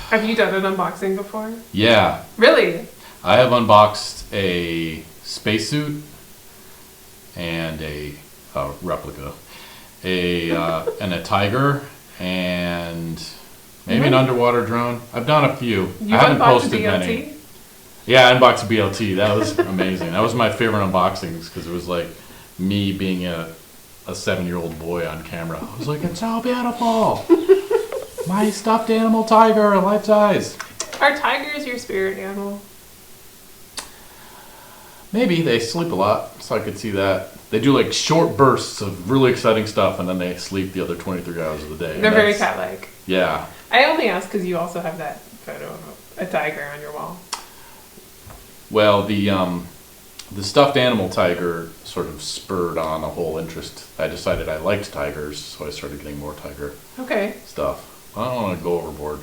Have you done an unboxing before? Yeah. Really? I have unboxed a spacesuit and a replica, and a tiger, and maybe an underwater drone. I've done a few. You I haven't unboxed posted a BLT? many. Yeah, I unboxed a BLT. That was amazing. That was my favorite unboxings because it was like me being a 7-year-old boy on camera. I was like, it's so beautiful. My stuffed animal tiger, life size. Are tigers your spirit animal? Maybe they sleep a lot, so I could see that. They do like short bursts of really exciting stuff, and then they sleep the other 23 hours of the day. They're very cat-like. Yeah. I only ask because you also have that photo of a tiger on your wall. Well, the stuffed animal tiger sort of spurred on a whole interest. I decided I liked tigers, so I started getting more tiger stuff. I don't want to go overboard.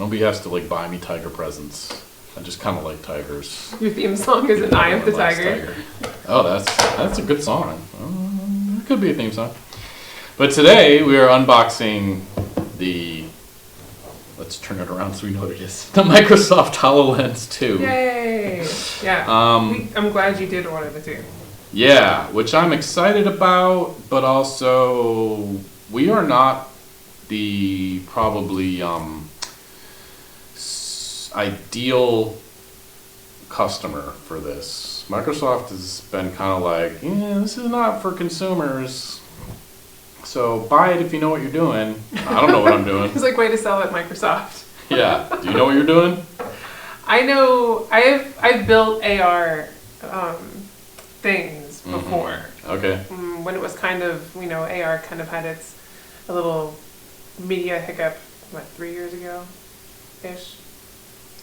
Nobody has to like buy me tiger presents. I just kind of like tigers. Your theme song is "An Eye of the Tiger." Oh, that's a good song. It could be a theme song. But today we are unboxing the. Let's turn it around so we know what it is. The Microsoft Hololens 2. Yay! Yeah. I'm glad you did order the 2. Yeah, which I'm excited about, but also we are not the probably ideal customer for this. Microsoft has been kind of like, yeah, this is not for consumers. So buy it if you know what you're doing. I don't know what I'm doing. It's like way to sell at Microsoft. Yeah. Do you know what you're doing? I know. I've built AR things before. Mm-hmm. Okay. When it was kind of, AR kind of had a little media hiccup, 3 years ago ish,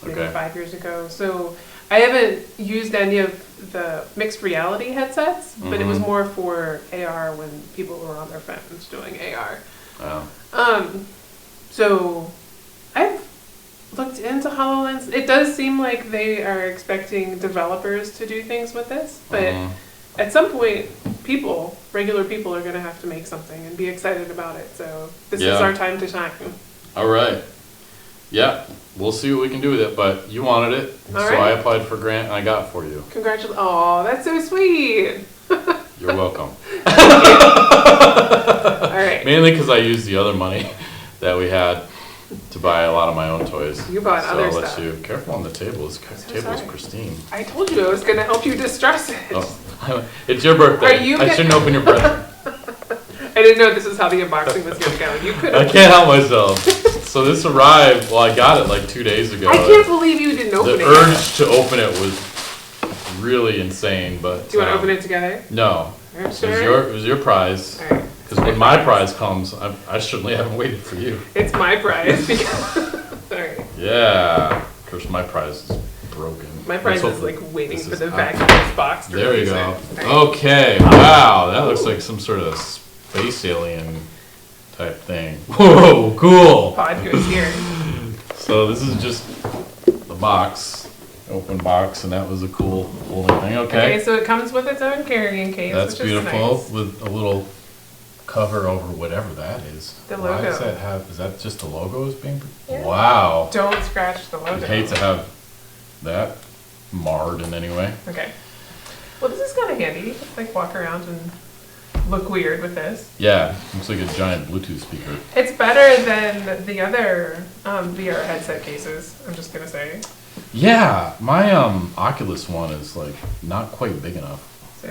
maybe Okay. 5 years ago. So I haven't used any of the mixed reality headsets, but it was more for AR when people were on their phones doing AR. Wow. So I've looked into HoloLens. It does seem like they are expecting developers to do things with this, but at some point, regular people are going to have to make something and be excited about it. So this is our time to shine. All right. Yeah, we'll see what we can do with it, but you wanted it, so I applied for a grant and I got it for you. Congratulations. Oh, that's so sweet. You're welcome. All right. Mainly because I used the other money that we had to buy a lot of my own toys. You bought other stuff. Careful on the table. This table is pristine. I told you I was going to help you distress it. Oh. It's your birthday. I shouldn't open your present. I didn't know this is how the unboxing was going to go. You could. I can't help myself. So this arrived, I got it like 2 days ago. I can't believe you didn't open it. The urge to open it was really insane, but... Do you want to open it together? No. Sure? It was your prize. All right. Because when my prize comes, I certainly haven't waited for you. It's my prize. Sorry. Yeah. Of course, my prize is broken. My prize is like waiting for the vacuum box to There you go. Right. Okay. Wow. That looks like some sort of space alien type thing. Whoa, cool. Pod goes here. So this is just the box, open box, and that was a cool holding thing. Okay. So it comes with its own carrying case. That's which beautiful, is nice. with a little cover over whatever that is. The Why logo. does that have? Is that just the logo is being? Yeah. Wow. Don't scratch the logo. I'd hate to have that marred in any way. Okay. Well, this is kind of handy. Like walk around and look weird with this. Yeah, looks like a giant Bluetooth speaker. It's better than the other VR headset cases, I'm just going to say. Yeah, my Oculus one is like not quite big enough. So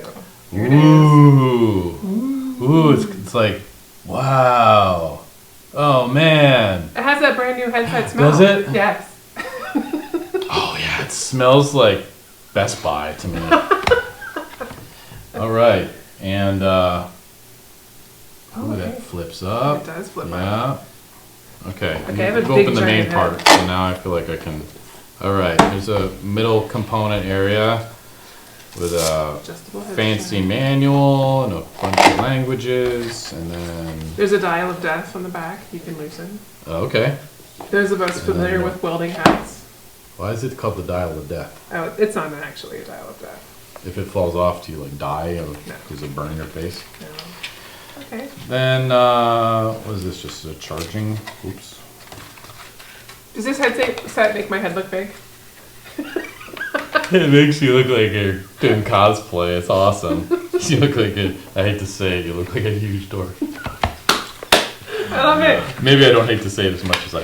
here it is. Ooh, it's like, wow. Oh man. It has that brand new headset smell. Does it? Yes. Oh yeah, it smells like Best Buy to me. All right, and that flips up. It does flip up. Okay. Okay, I have a we've big opened the main giant part, so now I feel like I can. All right, there's a middle component area with a fancy manual and a bunch of languages, and then there's a dial of death on the back you can loosen. Okay. Those of us familiar with welding hats. Why is it called the dial of death? Oh, it's not actually a dial of death. If it falls off, do you like die or No. does it burn your face? No. Okay. Then what is this? Just a charging? Oops. Does this set make my head look big? It makes you look like you're doing cosplay. It's awesome. You look like I hate to say it, you look like a huge dwarf. I love it. Maybe I don't hate to say it as much as I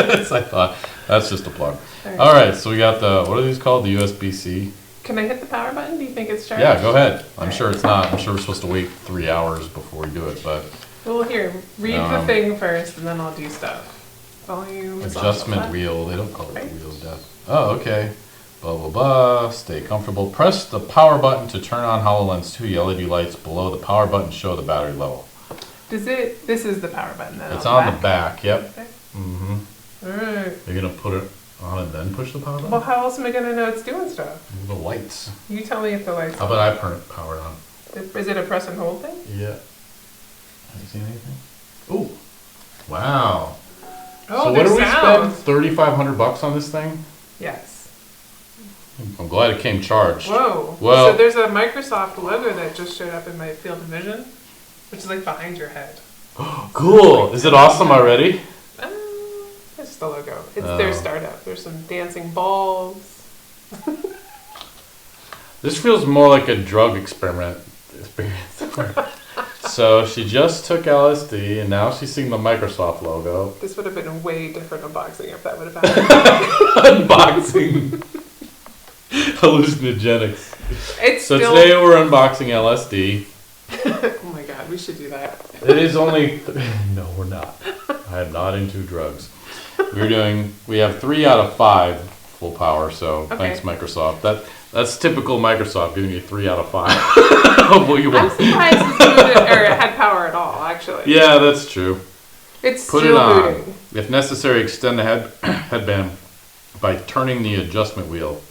as I thought. That's just a plug. All right, so we got what are these called? The USB-C? Can I hit the power button? Do you think it's charged? Yeah, go ahead. I'm sure it's not. I'm sure we're supposed to wait 3 hours before we do it, but... Well, here, read the thing first, and then I'll do stuff. Volume. Adjustment wheel. They don't call it the wheel of death. Oh, okay. Blah, blah, blah. Stay comfortable. Press the power button to turn on HoloLens 2. The LED lights below the power button show the battery level. This is the power button then. It's on the back, yep. Okay. Mm-hmm. Alright. You're going to put it on and then push the power button? Well, how else am I going to know it's doing stuff? The lights. You tell me if the lights How about I power it on? Is it a press and hold thing? Yeah. Have you seen anything? Oh, wow. Oh, so what do we spend $3,500 on this thing? Yes. I'm glad it came charged. Whoa. Well, so there's a Microsoft logo that just showed up in my field of vision, which is like behind your head. Cool. Is it awesome already? It's just the logo. It's their startup. There's some dancing balls. This feels more like a drug experience. So she just took LSD and now she's seeing the Microsoft logo. This would have been a way different unboxing if that would have happened. Unboxing. Hallucinogenics. So today we're unboxing LSD. Oh my god, we should do that. It is only... No, we're not. I am not into drugs. We have 3 out of 5 full power, so thanks Microsoft. That's typical Microsoft, giving you 3 out of 5 of what you want. I'm surprised it had power at all, actually. Yeah, that's true. It's Put still it on. booting. If necessary, extend the headband by turning the adjustment wheel.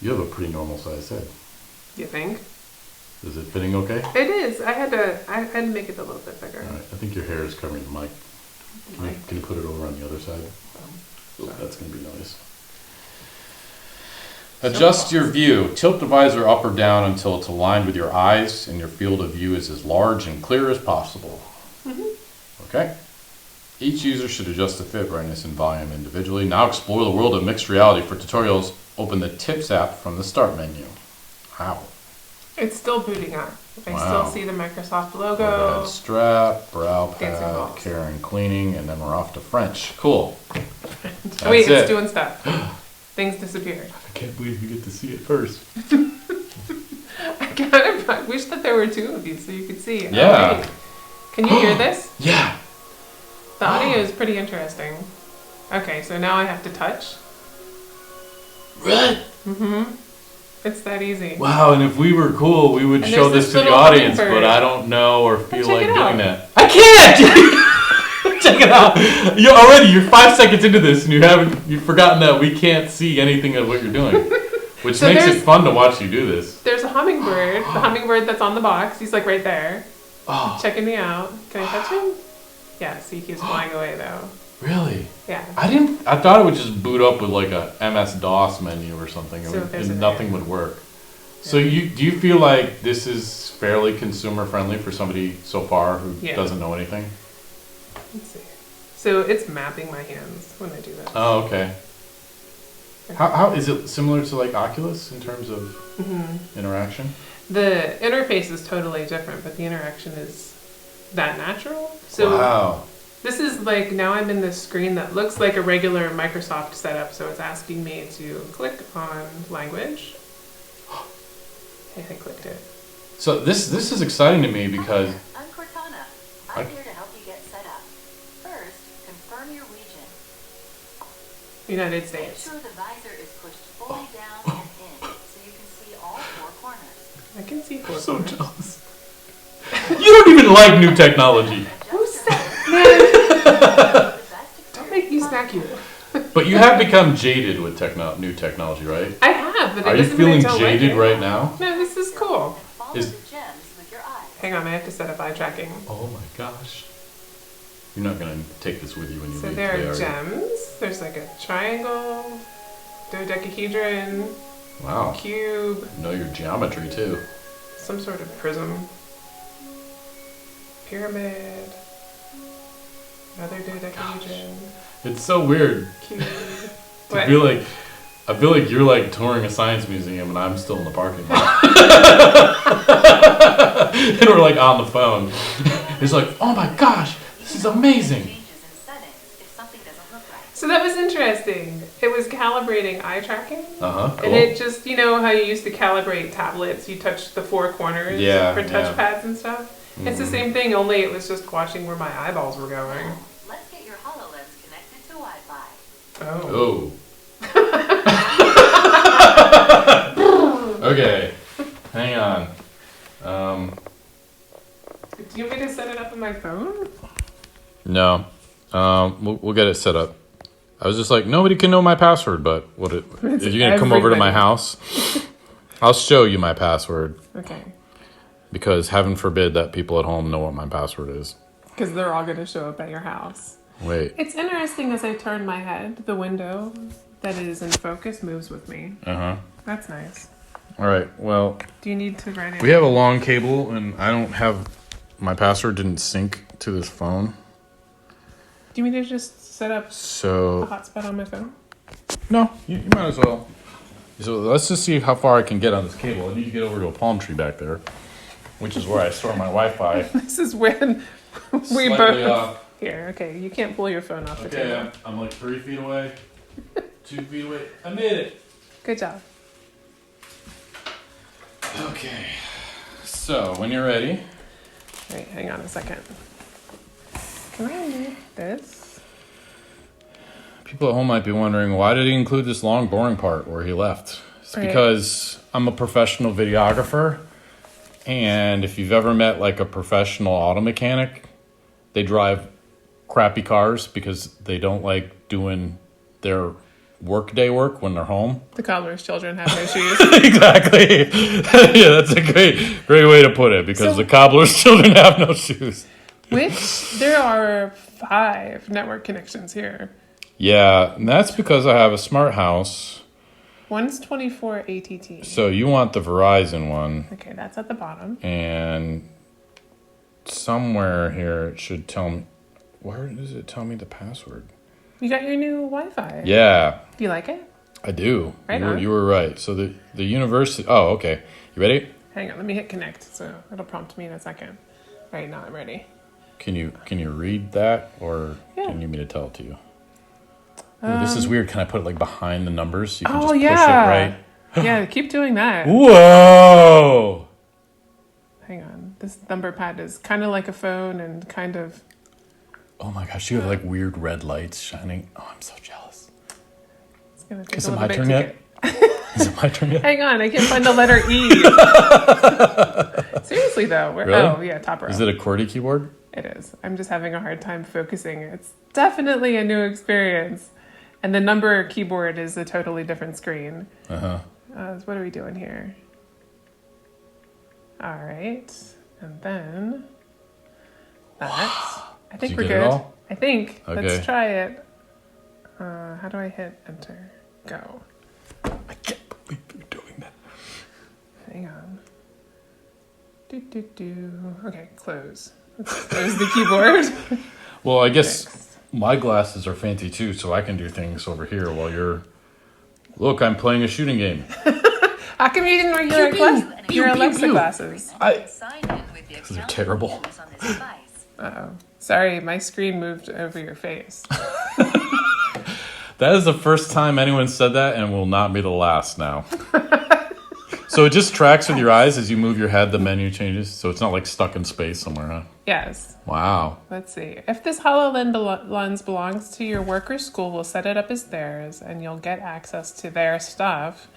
You have a pretty normal sized head. You think? Is it fitting okay? It is. I had to make it a little bit bigger. All right. I think your hair is covering the mic. Can you put it over on the other side? That's going to be nice. Adjust your view. Tilt the visor up or down until it's aligned with your eyes and your field of view is as large and clear as possible. Mm-hmm. Okay. Each user should adjust the fit brightness and volume individually. Now explore the world of mixed reality. For tutorials, open the Tips app from the Start menu. Wow. It's still booting up. I still see the Microsoft logo. Overhead strap, brow pad, care and cleaning, and then we're off to French. Cool. Wait, it's doing stuff. Things disappeared. I can't believe you get to see it first. I wish that there were 2 of these so you could see. Yeah. Okay. Can you hear this? Yeah. The audio is pretty interesting. Okay, so now I have to touch. Right. Mm-hmm. It's that easy. Wow, and if we were cool, we would show this to the audience, but I don't know or feel like doing that. I can't! Check it out. You're 5 seconds into this and you've forgotten that we can't see anything of what you're doing. Which makes it fun to watch you do this. There's a hummingbird. The hummingbird that's on the box. He's like right there. Oh. Checking me out. Can I touch him? Yeah, see, he keeps flying away though. Really? Yeah. I thought it would just boot up with like a MS-DOS menu or something and nothing would work. Yeah. So do you feel like this is fairly consumer friendly for somebody so far who doesn't know anything? Let's see. So it's mapping my hands when I do this. Oh, okay. How is it similar to like Oculus in terms of interaction? The interface is totally different, but the interaction is that natural. So wow. This is like, now I'm in this screen that looks like a regular Microsoft setup, so it's asking me to click on language. I clicked it. So this is exciting to me because... I'm Cortana. I'm here to help you get set up. First, confirm your region. United States. Make sure the visor is pushed fully down and in, so you can see all 4 corners. I can see 4 so corners. Jealous. You don't even like new technology. Who's that? Don't make me smack you. But you have become jaded with new technology, right? I have, but are you feeling jaded right now? No, this is cool. Hang on, I have to set up eye tracking. Oh my gosh. You're not going to take this with you when you leave. So there are gems. There's like a triangle, dodecahedron, wow, cube. You know your geometry too. Some sort of prism. Pyramid. Another dodecahedron. It's so weird. Cute. I feel like you're like touring a science museum and I'm still in the parking lot. And we're like on the phone. It's like, oh my gosh, this is amazing. So that was interesting. It was calibrating eye tracking. Cool. And it just, you know how you used to calibrate tablets, you touch the four corners for touchpads and stuff? Mm-hmm. It's the same thing, only it was just watching where my eyeballs were going. Let's get your Hololens connected to Wi-Fi. Oh. Okay, hang on. Do you want me to set it up on my phone? No. We'll get it set up. I was just like, nobody can know my password, but if you're going to come over to my house, I'll show you my password. Okay. Because heaven forbid that people at home know what my password is. Because they're all going to show up at your house. Wait. It's interesting as I turn my head, the window that is in focus moves with me. Uh-huh. That's nice. All right, well. Do you need to write it? We have a long cable, and I don't have, my password didn't sync to this phone. Do you mean to just set up a hotspot on my phone? No, you might as well. So let's just see how far I can get on this cable. I need to get over to a palm tree back there, which is where I store my Wi-Fi. This is when we both... Off. Here, okay, you can't pull your phone off the table. Okay, I'm like 3 feet away, 2 feet away. I made it. Good job. Okay, so when you're ready. Wait, hang on a second. Can I move this? People at home might be wondering, why did he include this long, boring part where he left? It's because I'm a professional videographer, and if you've ever met like a professional auto mechanic, they drive crappy cars because they don't like doing their workday work when they're home. The cobbler's children have no shoes. Exactly. Yeah, that's a great way to put it, because the cobbler's children have no shoes. Which, there are 5 network connections here. Yeah, and that's because I have a smart house. One's 24 ATT. So you want the Verizon one. Okay, that's at the bottom. And somewhere here it should tell me, where does it tell me the password? You got your new Wi-Fi. Yeah. Do you like it? I do. Right You were right. So the university, oh, okay. You ready? Hang on, let me hit connect, so it'll prompt me in a second. All right, now I'm ready. Can you read that, or do you need me to tell it to you? Ooh, this is weird. Can I put it like behind the numbers? So you can just push it right? Yeah, keep doing that. Whoa! Hang on. This number pad is kind of like a phone and kind of... Oh my gosh, you have like weird red lights shining. Oh, I'm so jealous. It's gonna take Is a it little my bit turn to yet? Is it my turn yet? Hang on, I can't find the letter E. Seriously though. Really? Oh, yeah, top row. Is it a QWERTY keyboard? It is. I'm just having a hard time focusing. It's definitely a new experience. And the number keyboard is a totally different screen. Uh-huh. So what are we doing here? All right. And then that. I think we're good. I think. Okay. Let's try it. How do I hit enter? Go. I can't believe you're doing that. Hang on. Okay, close. Let's close the keyboard. Well, I guess my glasses are fancy too, so I can do things over here while you're... Look, I'm playing a shooting game. How come you didn't wear your Alexa glasses? These are terrible. Uh-oh. Sorry, my screen moved over your face. That is the first time anyone said that, and will not be the last now. So it just tracks with your eyes as you move your head, the menu changes, so it's not like stuck in space somewhere, huh? Yes. Wow. Let's see. If this HoloLens belongs to your work or school, we'll set it up as theirs, and you'll get access to their stuff.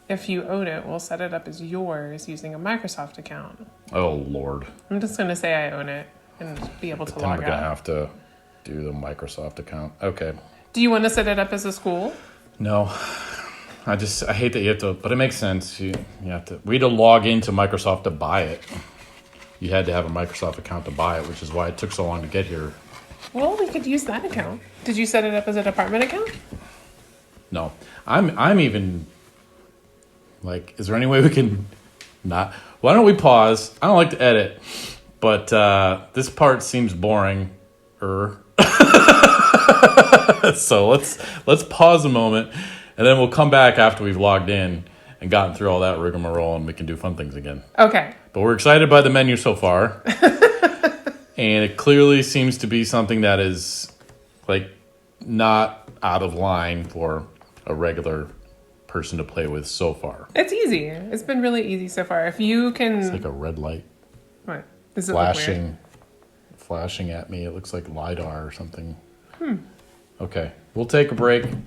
If you own it, we'll set it up as yours using a Microsoft account. Oh, Lord. I'm just going to say I own it and be able to log out. I'm going to have to do the Microsoft account. Okay. Do you want to set it up as a school? No. I hate that you have to, but it makes sense. We had to log into Microsoft to buy it. You had to have a Microsoft account to buy it, which is why it took so long to get here. Well, we could use that account. Did you set it up as a department account? No. I'm even, like, is there any way we can not? Why don't we pause? I don't like to edit, but this part seems boring. So let's pause a moment, and then we'll come back after we've logged in and gotten through all that rigmarole, and we can do fun things again. Okay. But we're excited by the menu so far. And it clearly seems to be something that is like not out of line for a regular person to play with so far. It's easy. It's been really easy so far. If you can... It's like a red light. What? Does it look weird? Flashing at me. It looks like LiDAR or something. Okay. We'll take a break, and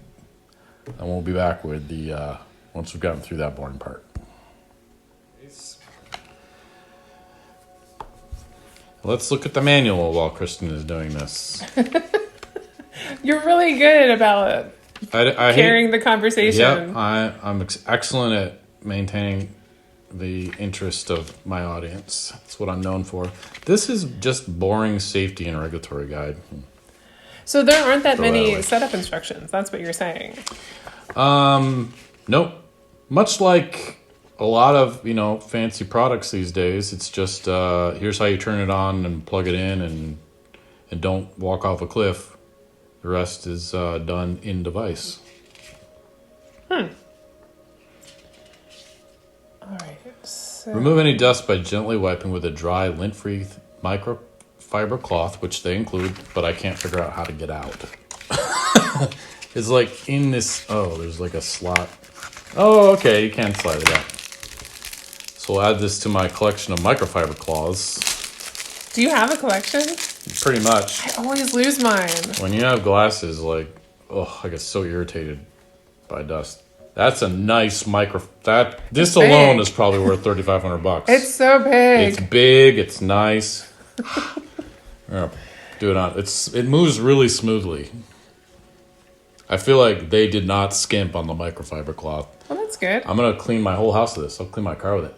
we'll be back with the... once we've gotten through that boring part. Let's look at the manual while Kristen is doing this. You're really good about carrying the conversation. Yep, I'm excellent at maintaining the interest of my audience. That's what I'm known for. This is just boring safety and regulatory guide. So there aren't that many setup instructions. That's what you're saying. Nope. Much like a lot of, fancy products these days, it's just here's how you turn it on and plug it in and don't walk off a cliff. The rest is done in device. All right. So... Remove any dust by gently wiping with a dry, lint-free microfiber cloth, which they include, but I can't figure out how to get out. It's like in this... Oh, there's like a slot. Oh, okay, you can slide it out. So we'll add this to my collection of microfiber cloths. Do you have a collection? Pretty much. I always lose mine. When you have glasses, I get so irritated by dust. That's a nice this alone is probably worth $3,500. It's so big. It's big. It's nice. Yeah, do it on. It moves really smoothly. I feel like they did not skimp on the microfiber cloth. Well, that's good. I'm gonna clean my whole house with this. I'll clean my car with it.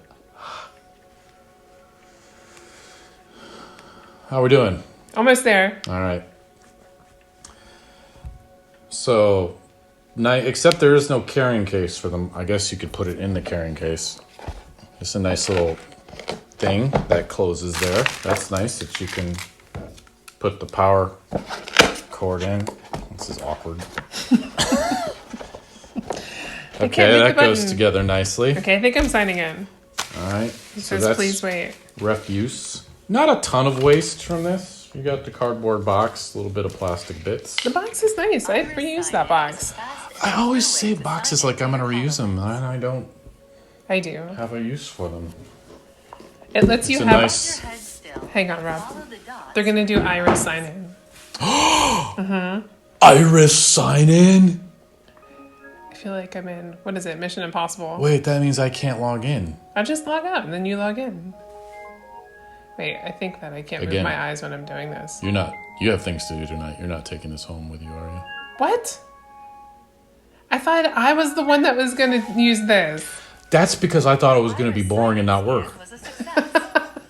How are we doing? Almost there. All right. So, except there is no carrying case for them. I guess you could put it in the carrying case. It's a nice little thing that closes there. That's nice that you can put the power cord in. This is awkward. Okay, that goes together nicely. Okay, I think I'm signing in. All right. It says please wait. Refuse. Not a ton of waste from this. You got the cardboard box, a little bit of plastic bits. The box is nice. I'd reuse that box. I always save boxes like I'm going to reuse them, and I don't. I do. Have a use for them. It lets you have. Nice... Hang on, Rob. They're going to do iris sign in. Iris sign in? I feel like I'm in, what is it, Mission Impossible? Wait, that means I can't log in. I'll just log out and then you log in. Wait, I think that I can't move my eyes when I'm doing this. You're not. You have things to do tonight. You're not taking this home with you, are you? What? I thought I was the one that was going to use this. That's because I thought it was going to be boring and not work.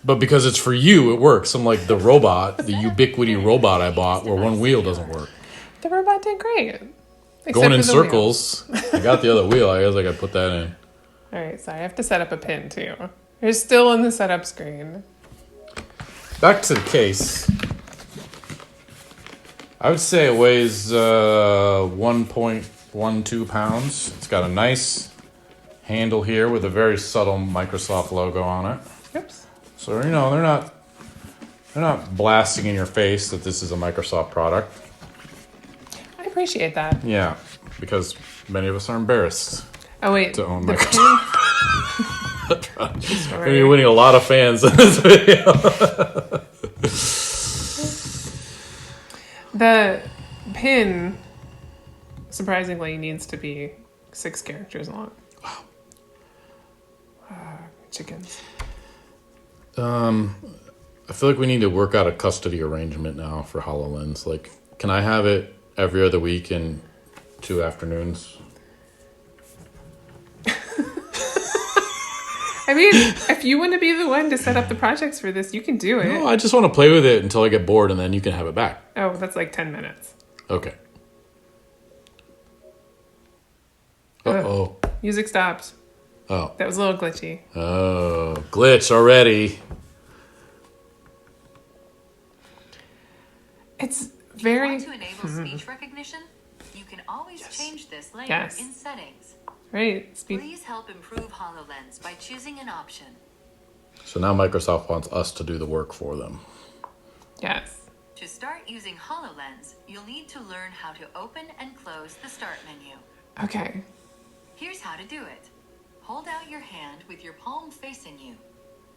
But because it's for you, it works. I'm like the robot, the ubiquity robot I bought where one wheel doesn't work. The robot did great. Going in circles. I got the other wheel. I guess I got to put that in. All right, sorry. I have to set up a pin, too. You're still on the setup screen. Back to the case. I would say it weighs 1.12 pounds. It's got a nice handle here with a very subtle Microsoft logo on it. Oops. So, they're not blasting in your face that this is a Microsoft product. I appreciate that. Yeah, because many of us are embarrassed to own Microsoft. You're winning a lot of fans in this video. The pin, surprisingly, needs to be 6 characters long. Wow. Chickens. I feel like we need to work out a custody arrangement now for HoloLens. Like, can I have it every other week in 2 afternoons? I mean, if you want to be the one to set up the projects for this, you can do it. No, I just want to play with it until I get bored, and then you can have it back. Oh, that's like 10 minutes. Okay. Uh-oh. Music stopped. Oh. That was a little glitchy. Oh, glitch already. It's Very. If you want to enable speech recognition, you can always change this later in settings. Right. Please help improve HoloLens by choosing an option. So now Microsoft wants us to do the work for them. Yes. To start using HoloLens, you'll need to learn how to open and close the Start menu. Okay. Here's how to do it. Hold out your hand with your palm facing you.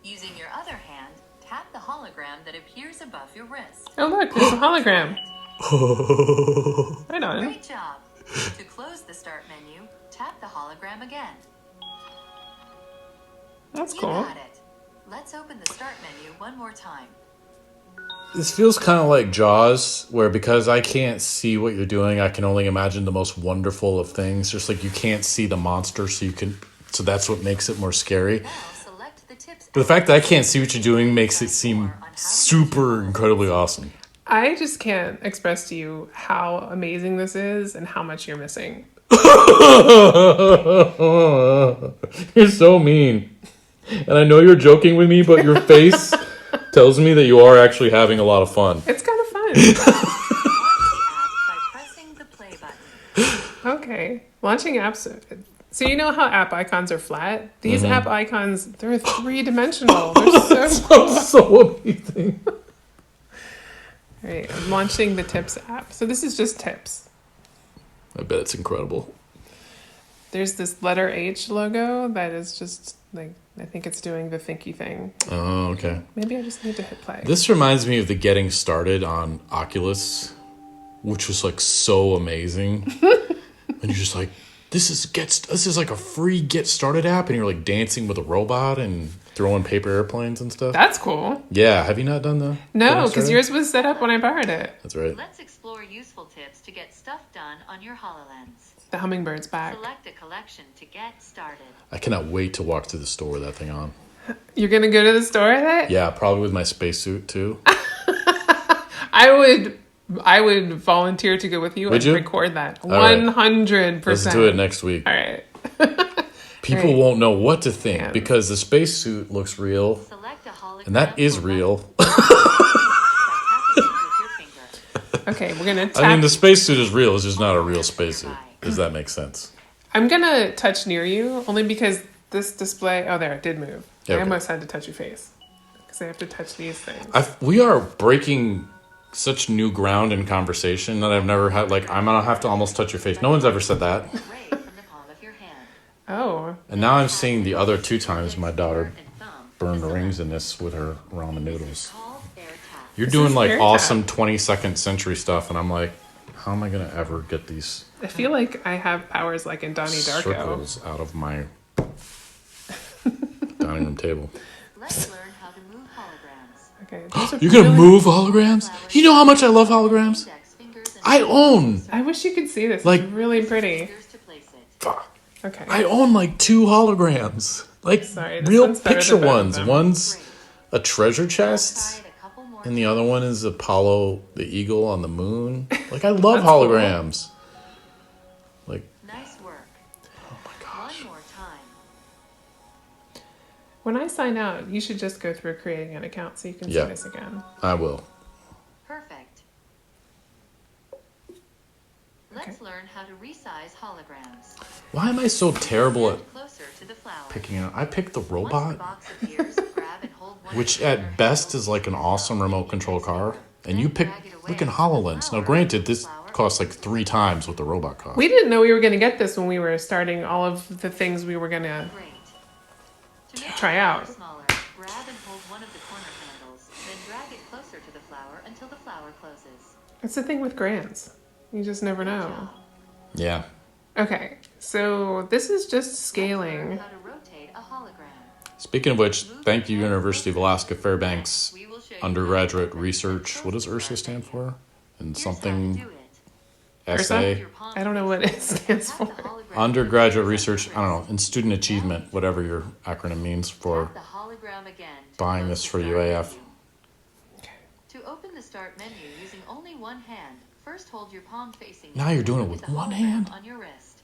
Using your other hand, tap the hologram that appears above your wrist. Oh, look, there's a hologram. Right on. Great job. To close the Start menu, tap the hologram again. That's You cool. got it. Let's open the Start menu one more time. This feels kind of like Jaws, where because I can't see what you're doing, I can only imagine the most wonderful of things. Just like you can't see the monster, so that's what makes it more scary. Now select the tips. But the fact that I can't see what you're doing makes it seem super incredibly awesome. I just can't express to you how amazing this is and how much you're missing. You're so mean. And I know you're joking with me, but your face tells me that you are actually having a lot of fun. It's kind of fun. By pressing the play button. Okay. Launching apps. So you know how app icons are flat? These app icons, they're 3-dimensional. They're so cool. So amazing. All right, I'm launching the Tips app. So this is just Tips. I bet it's incredible. There's this letter H logo that is just like, I think it's doing the thinky thing. Oh, okay. Maybe I just need to hit play. This reminds me of the Getting Started on Oculus, which was like so amazing. And you're just like, this is like a free Get Started app, and you're like dancing with a robot and throwing paper airplanes and stuff. That's cool. Yeah, have you not done the? No, because yours was set up when I borrowed it. That's right. Let's explore useful tips to get stuff done on your HoloLens. The hummingbird's back. Select a collection to get started. I cannot wait to walk through the store with that thing on. You're gonna go to the store with it? Yeah, probably with my spacesuit too. I would volunteer to go with you and record that. 100%. Let's do it next week. All right. People won't know what to think because the spacesuit looks real. Select a hologram And that is real. Okay, we're gonna tap. I mean, the spacesuit is real. It's just not a real spacesuit. Does that make sense? I'm gonna touch near you only because this display. Oh, there, it did move. Okay. I almost had to touch your face because I have to touch these things. We are breaking such new ground in conversation that I've never had. Like, I'm gonna have to almost touch your face. No one's ever said that. Oh. And now I'm seeing the other 2 times my daughter burned rings in this with her ramen noodles. You're doing like awesome 22nd century stuff, and I'm like, how am I gonna ever get these? I feel like I have powers like in Donnie Darko. Circles out of my dining room table. Let's learn how to move holograms. Okay. You're gonna move holograms? You know how much I love holograms? I wish you could see this. Like, it's really pretty. Fuck. Okay. I own like 2 holograms. Like real picture ones. One's a treasure chest, and the other one is Apollo the Eagle on the moon. Like, I love holograms. Cool. Like, nice work. Oh my gosh. One more time. When I sign out, you should just go through creating an account so you can see this again. I will. Perfect. Let's learn how to resize holograms. Why am I so terrible at closer to the flower. picking it? I picked the robot, appears, grab and hold one which at best is like an awesome remote control car, and you pick freaking HoloLens. Now, granted, this costs like 3 times what the robot costs. We didn't know we were going to get this when we were starting all of the things we were going to try out. Smaller, grab and hold one of the corner handles, then drag it closer to the flower until the flower closes. It's the thing with grants. You just never know. Yeah. Okay, so this is just scaling. How to rotate a hologram. Speaking of which, thank you, University of Alaska Fairbanks undergraduate research. What does URSA stand for? And something essay. I don't know what it stands for. Undergraduate research, I don't know, in student achievement, whatever your acronym means for buying this for UAF. To open the Start menu using only one hand, first hold your palm facing. Now you're doing it with one hand? On your wrist.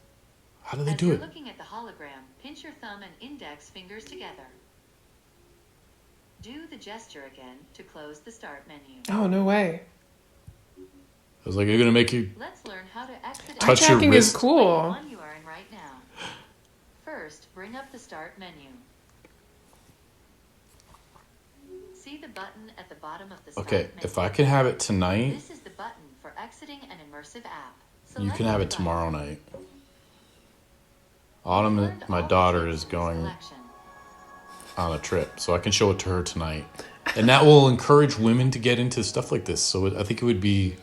How do they do it? Looking at the hologram, pinch your thumb and index fingers together. Do the gesture again to close the Start menu. Oh, no way. I was like, "Are you gonna make you Let's learn how to exit touch your tracking wrist?" is cool. The one you are in right now. First, bring up the start menu. See the button at the bottom of the start Okay, menu. if I can have it tonight, This is the button for exiting an immersive app. you can have it tomorrow night. Autumn, my daughter, is going on a trip, so I can show it to her tonight. And that will encourage women to get into stuff like this. So I think it would be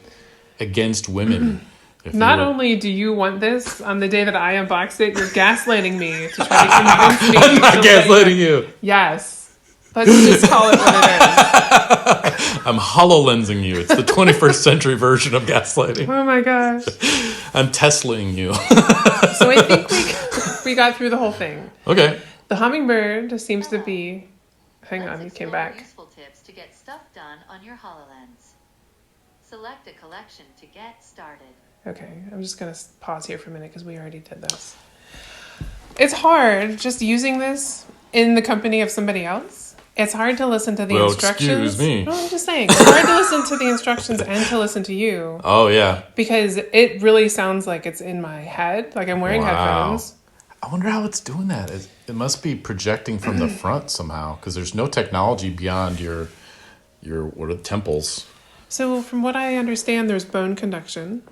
against women. If Not only do you want this on the day that I unboxed it, you're gaslighting me to try to convince me. I'm not gaslighting you. Yes. Let's just call it what it is. I'm hololensing you. It's the 21st century version of gaslighting. Oh my gosh. I'm Teslaing you. So I think we got through the whole thing. Okay. The hummingbird seems to be... Hang on, you came back. Useful tips to get stuff done on your HoloLens. Select a collection to get started. Okay, I'm just going to pause here for a minute because we already did this. It's hard just using this in the company of somebody else. It's hard to listen to the instructions. Excuse me. No, I'm just saying. It's hard to listen to the instructions and to listen to you. Oh, yeah. Because it really sounds like it's in my head. Like I'm wearing headphones. I wonder how it's doing that. It must be projecting from the front somehow, because there's no technology beyond your what are the temples. So from what I understand, there's bone conduction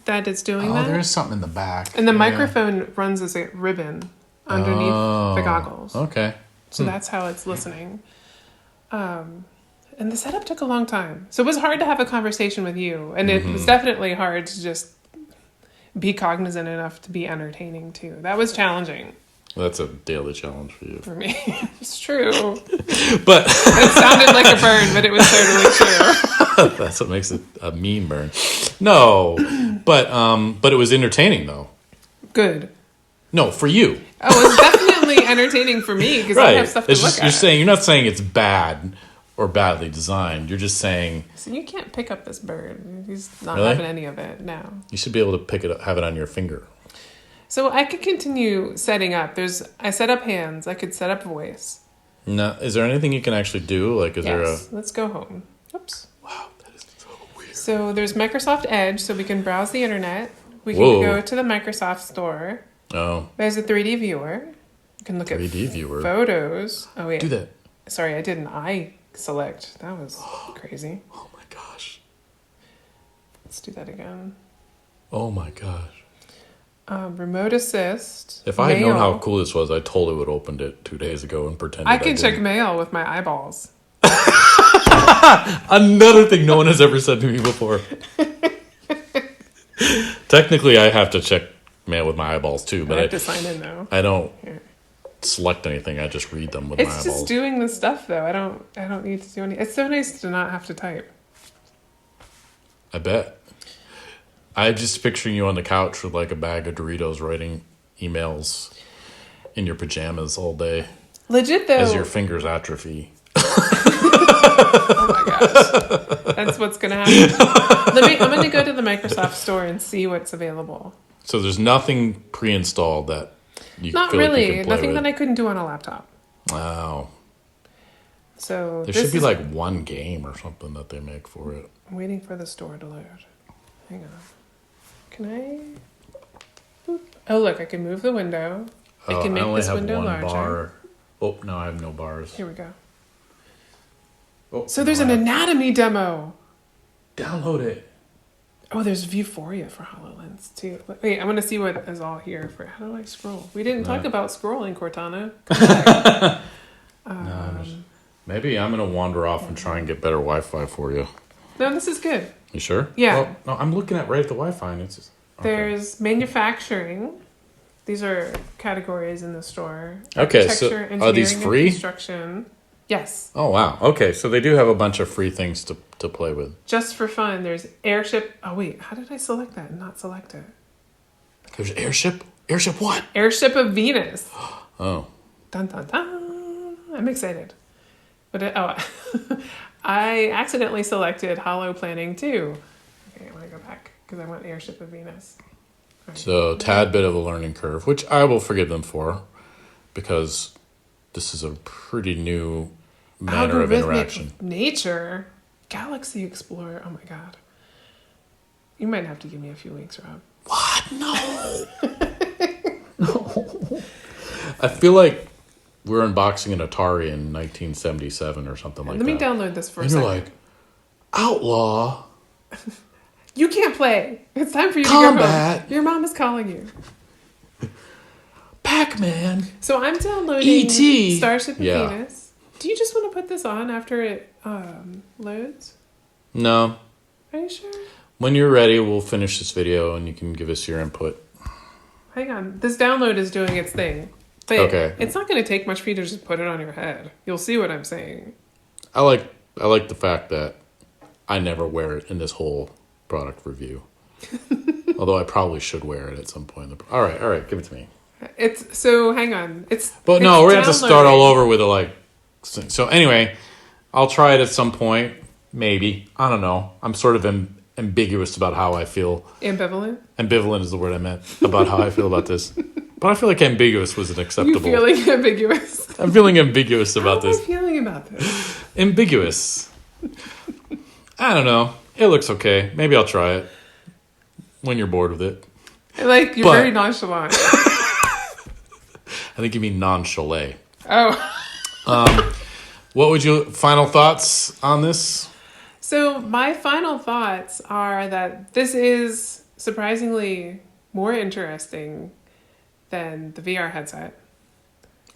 that it's doing that. Oh, there is something in the back. And the microphone runs as a ribbon underneath the goggles. Okay. So that's how it's listening. And the setup took a long time. So it was hard to have a conversation with you. And it was definitely hard to just be cognizant enough to be entertaining too. That was challenging. That's a daily challenge for you. For me. It's true. But it sounded like a burn, but it was totally true. That's what makes it a mean burn. No, but it was entertaining though. Good. No, for you. Oh, it was definitely entertaining for me because I have stuff to look at. You're not saying it's bad or badly designed. You're just saying. So you can't pick up this bird. He's not Really? having any of it now. You should be able to pick it up, have it on your finger. So I could continue setting up. I set up hands. I could set up voice. No, is there anything you can actually do? Like, is there a? Let's go home. Oops. Wow, that is so weird. So there's Microsoft Edge, so we can browse the internet. We can go to the Microsoft store. Oh. There's a 3D viewer. You can look 3D at viewer. photos. Oh wait. Do that. Sorry, I did an eye select. That was crazy. Oh my gosh. Let's do that again. Oh my gosh. Remote assist. If I had known how cool this was, I totally would have opened it 2 days ago and pretended I can check didn't. mail with my eyeballs. Another thing no one has ever said to me before. Technically, I have to check mail with my eyeballs too, but I have to sign in though. I don't select anything. I just read them with my eyeballs. It's just doing the stuff though. I don't need to do any. It's so nice to not have to type. I bet. I'm just picturing you on the couch with like a bag of Doritos writing emails in your pajamas all day. Legit though. As your fingers atrophy. Oh my gosh. That's what's going to happen. I'm going to go to the Microsoft store and see what's available. So there's nothing pre-installed that you Not feel really. like you can play Nothing with. that I couldn't do on a laptop. Wow. So There should be like one game or something that they make for it. I'm waiting for the store to load. Hang on. Can I? Boop. Oh, look, I can move the window. I can make this window larger. Bar. Oh, no, I have no bars. Here we go. Oh, So there's an anatomy demo. Download it. Oh, there's Vuforia for HoloLens too. Wait, I want to see what is all here for. How do I scroll? We didn't talk about scrolling, Cortana. Maybe I'm going to wander off and try and get better Wi-Fi for you. No, this is good. You sure? Yeah. Well, no, I'm looking at right at the Wi-Fi and it's just... Okay. There's manufacturing. These are categories in the store. Okay, so Architecture, are these engineering, and free? Construction. Yes. Oh, wow. Okay, so they do have a bunch of free things to play with. Just for fun, there's airship. Oh, wait. How did I select that and not select it? There's airship? Airship what? Airship of Venus. Oh. Dun, dun, dun. I'm excited. But I accidentally selected Holo Planning too. Okay, I want to go back because I want Airship of Venus. Right. So, tad bit of a learning curve, which I will forgive them for, because this is a pretty new manner of interaction. Nature, Galaxy Explorer. Oh my god! You might have to give me a few weeks, Rob. What? No. No. I feel like we're unboxing an Atari in 1977 or something like that. Let me download this for a second. You're like, outlaw. You can't play. It's time for you Combat. to go home. Your mom is calling you. Pac-Man. So I'm downloading E.T. Starship and Venus. Do you just want to put this on after it loads? No. Are you sure? When you're ready, we'll finish this video and you can give us your input. Hang on. This download is doing its thing. But okay. It's not going to take much for you to just put it on your head. You'll see what I'm saying. I like the fact that I never wear it in this whole product review. Although I probably should wear it at some point. All right, give it to me. Hang on. But no, we're going to have to start all over with so anyway, I'll try it at some point. Maybe. I don't know. I'm sort of ambiguous about how I feel. Ambivalent? Ambivalent is the word I meant about how I feel about this. But I feel like ambiguous was an acceptable. You feeling ambiguous? I'm feeling ambiguous about this. How am I feeling about this? Ambiguous. I don't know. It looks okay. Maybe I'll try it when you're bored with it. You're very nonchalant. I think you mean nonchalant. Oh. What would you final thoughts on this? So my final thoughts are that this is surprisingly more interesting than the VR headset.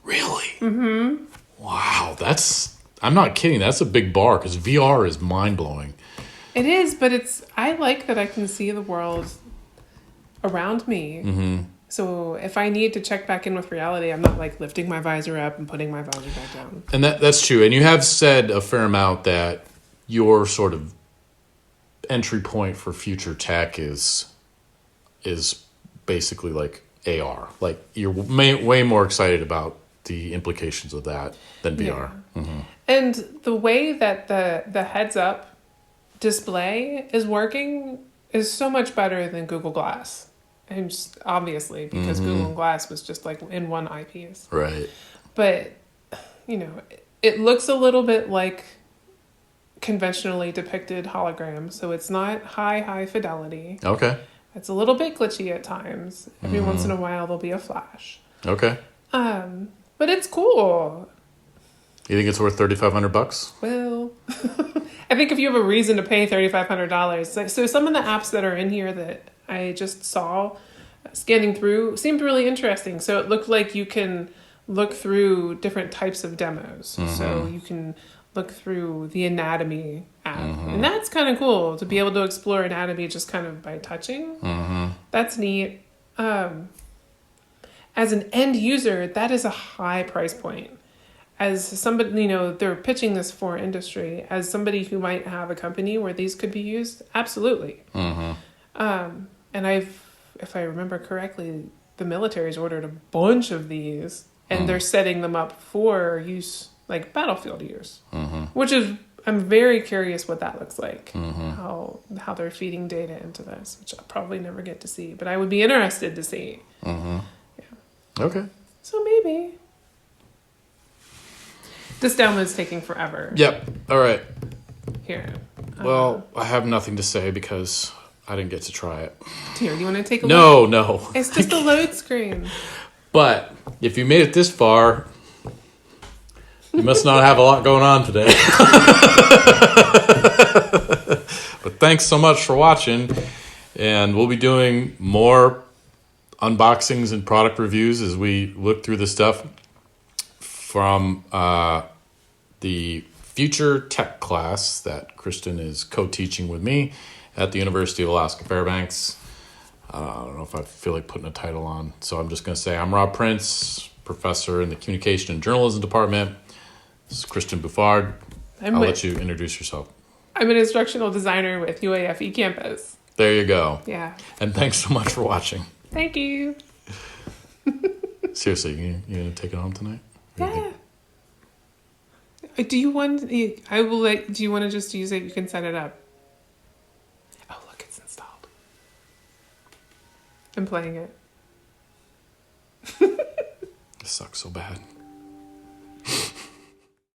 Really? Mm-hmm. Wow, I'm not kidding. That's a big bar because VR is mind-blowing. It is, but I like that I can see the world around me. Mm-hmm. So if I need to check back in with reality, I'm not lifting my visor up and putting my visor back down. And that's true. And you have said a fair amount that your sort of entry point for future tech is basically like AR. Like you're way more excited about the implications of that than VR. Yeah. Mm-hmm. And the way that the heads up display is working is so much better than Google Glass. And just obviously because Google Glass was just in one eyepiece. Right. But, it looks a little bit like conventionally depicted hologram. So it's not high fidelity. Okay. It's a little bit glitchy at times. Every once in a while there'll be a flash. Okay. But it's cool. You think it's worth $3,500? Well, I think if you have a reason to pay $3,500. So some of the apps that are in here that I just saw scanning through seemed really interesting. So it looked like you can look through different types of demos. Mm-hmm. So you can look through the anatomy app. Mm-hmm. And that's kind of cool to be able to explore anatomy just kind of by touching. Mm-hmm. That's neat. As an end user, that is a high price point. As somebody, they're pitching this for industry. As somebody who might have a company where these could be used, absolutely. Mm-hmm. And if I remember correctly, the military's ordered a bunch of these, and they're setting them up for use, like battlefield use, which is, I'm very curious what that looks like, how they're feeding data into this, which I'll probably never get to see, but I would be interested to see. Yeah. Okay. So maybe. This download's taking forever. Yep. All right. Here. Well, I have nothing to say because I didn't get to try it. Here, you want to take a look? No. It's just a load screen. But if you made it this far, you must not have a lot going on today. But thanks so much for watching. And we'll be doing more unboxings and product reviews as we look through the stuff from the Future Tech class that Kristen is co-teaching with me at the University of Alaska Fairbanks. I don't know if I feel like putting a title on, so I'm just going to say I'm Rob Prince, professor in the Communication and Journalism Department. This is Kristen Buffard. I'll let you introduce yourself. I'm an instructional designer with UAF eCampus. There you go. Yeah. And thanks so much for watching. Thank you. Seriously, you going to take it home tonight? Yeah. Do you want? I will let. Do you want to just use it? You can set it up. Oh, look, it's installed. I'm playing it. This sucks so bad.